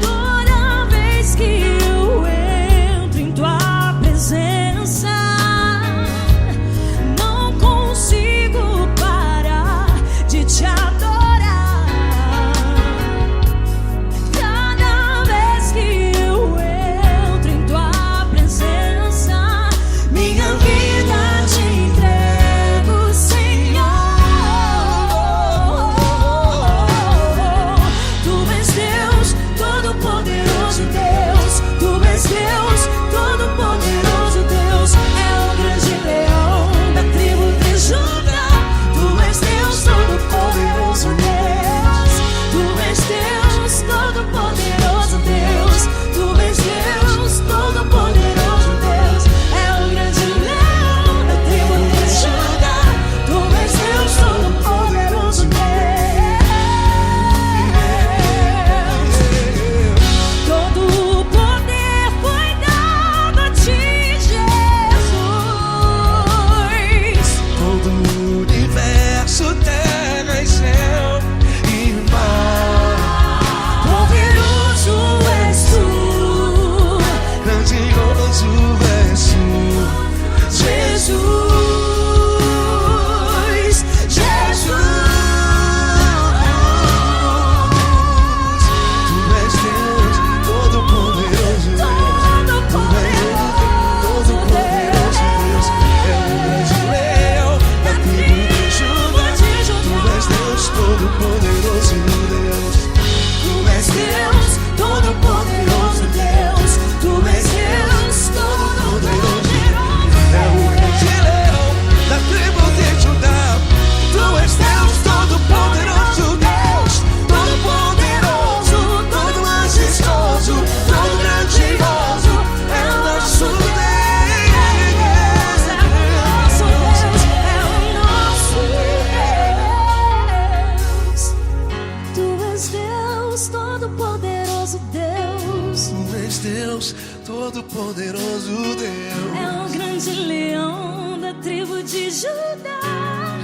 Toda vez que eu entro em tua presença, não consigo parar de te adorar. Cada vez que eu entro em tua presença, minha vida te entrego, Senhor. Tu és Deus, Todo-Poderoso Deus. Tu és Deus, Todo-Poderoso Deus. É o grande leão da tribo de Judá. Tu és Deus, Todo-Poderoso Deus. Tu és Deus, Todo-Poderoso Deus. Tu és Deus, Todo-Poderoso Deus. É o grande leão da tribo de Judá. Tu és Deus, Todo-Poderoso Deus. Todo o poder foi dado a ti, Jesus.
Todo o universo, terra e céu e mar.
Poderoso és tu,
Grandioso és tu,
Jesus. Jesus.
Tu és Deus, Todo-Poderoso Deus. Tu és Deus, Todo-Poderoso Deus. É o grande leão da tribo de Judá. Tu és Deus, Todo-Poderoso Deus.
Tu és Deus, Todo-Poderoso Deus. Tu és Deus, Todo-Poderoso Deus.
É o grande leão da tribo de Judá. Tu és Deus, Todo-Poderoso Deus. Todo-Poderoso, todo majestoso, todo grandioso. É o nosso
Deus, é o nosso Deus. Tu és Deus, Todo-Poderoso Deus.
Tu és Deus, Todo-Poderoso Deus.
É o grande leão da tribo de Judá.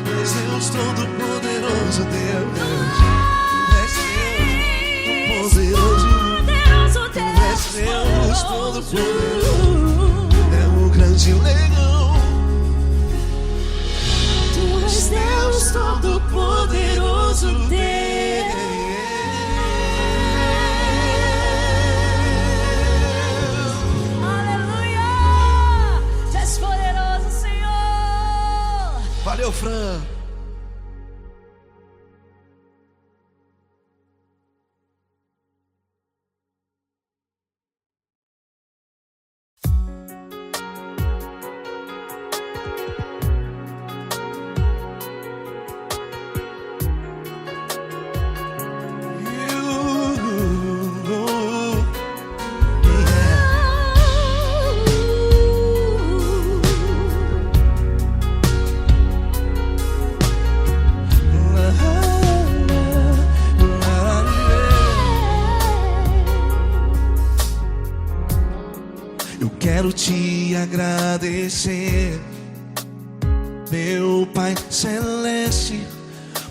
Tu és Deus, Todo-Poderoso Deus. Tu és Deus, Todo-Poderoso.
Poderoso
Tu és Deus, Todo-Poderoso. É o grande leão.
Tu és Deus, Todo-Poderoso Deus. Aleluia! Tu és poderoso, Senhor.
Valeu, Fran. quero te agradecer, meu Pai Celeste,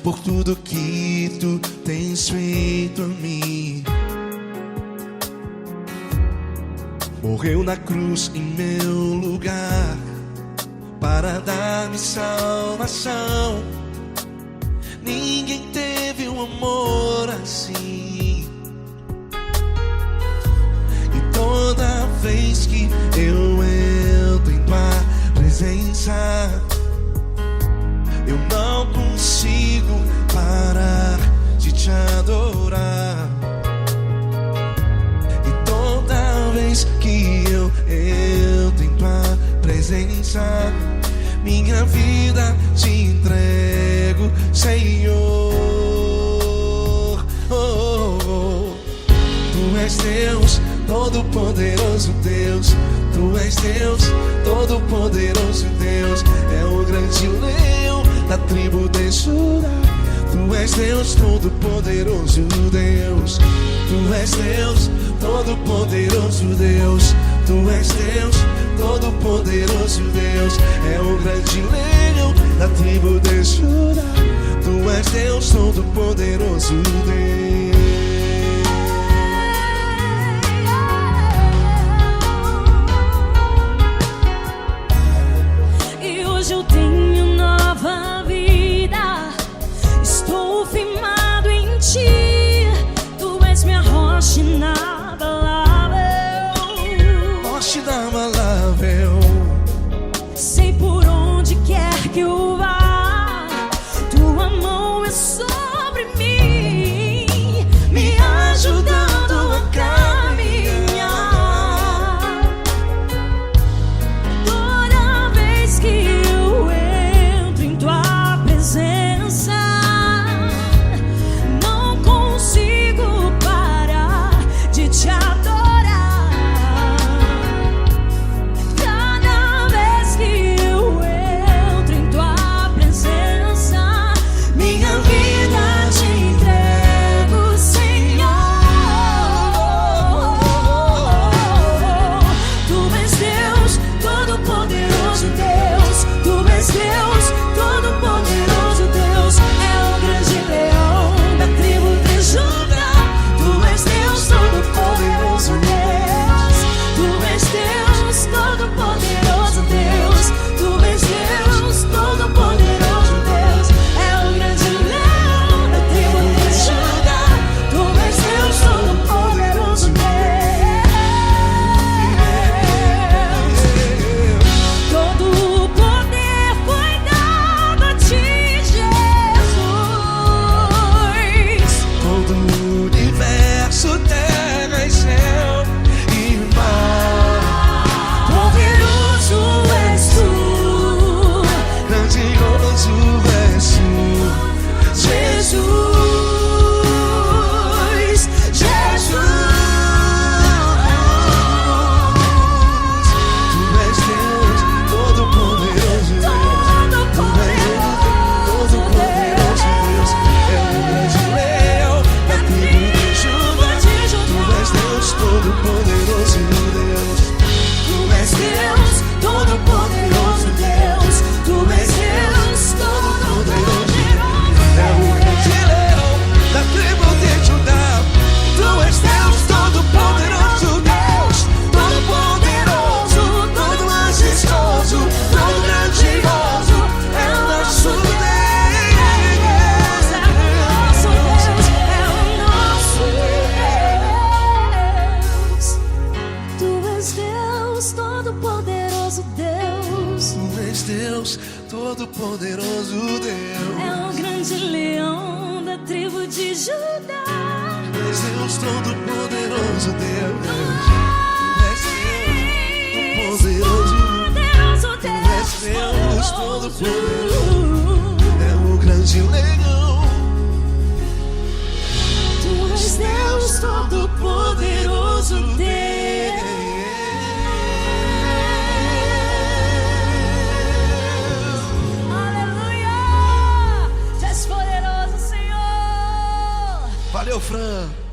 por tudo que tu tens feito a mim. Morreu na cruz em meu lugar para dar-me salvação. Ninguém teve um amor assim. E toda vez que eu entro em tua presença, eu não consigo parar de te adorar. E toda vez que eu entro em tua presença, minha vida te entrego, Senhor. Oh, oh, oh. Tu és Deus, Todo-Poderoso Deus. Tu és Deus, Todo-Poderoso Deus. É o grande leão da tribo de Judá. Tu és Deus, Todo-Poderoso Deus. Tu és Deus, Todo-Poderoso Deus. Tu és Deus, Todo-Poderoso Deus. É o grande leão da tribo de Judá. Tu és Deus, Todo-Poderoso Deus.
E hoje eu tenho nova vida, estou firmado em ti. Tu és minha rocha inabalável,
Rocha inabalável.
sei por onde quer que eu vá, tua mão é sobre mim, me ajudando a caminhar. Toda vez que eu entro em tua presença, não consigo parar de te adorar. Cada vez que eu entro em tua presença, minha vida te entrego, Senhor. Tu és Deus, Todo-Poderoso Deus. Tu és Deus, Todo-Poderoso Deus. É o grande leão da tribo de Judá. Tu és Deus, Todo-Poderoso Deus. Tu és Deus, Todo-Poderoso Deus. Tu és Deus, Todo-Poderoso Deus. É o grande leão da tribo de Judá. Tu és Deus, Todo-Poderoso Deus. Todo o poder foi dado a ti, Jesus.
Todo o universo, terra e céu e mar.
Poderoso és tu,
Grandioso és tu,
Jesus. Jesus.
Tu és Deus, Todo-Poderoso Deus. Tu és Deus, Todo-Poderoso Deus. É o grande leão da tribo de Judá. Tu és Deus, Todo-Poderoso Deus.
Tu és Deus, Todo-Poderoso Deus. Tu és Deus, Todo-Poderoso
É o grande leão da tribo de Judá. Tu és Deus, Todo-Poderoso Deus. Todo-Poderoso, todo majestoso, todo grandioso. É o nosso Deus.
é o nosso Deus. Tu és Deus, Todo-Poderoso Deus.
Tu és Deus, Todo-Poderoso Deus.
É o grande leão da tribo de Judá.
Tu és Deus, Todo-Poderoso Deus. Tu és Deus, Todo-Poderoso.
Poderoso
Tu és
Deus,
Deus, Todo-Poderoso. É o grande leão.
Tu és Deus, Todo-Poderoso Deus. Aleluia! Tu és poderoso, Senhor.
Valeu, Fran.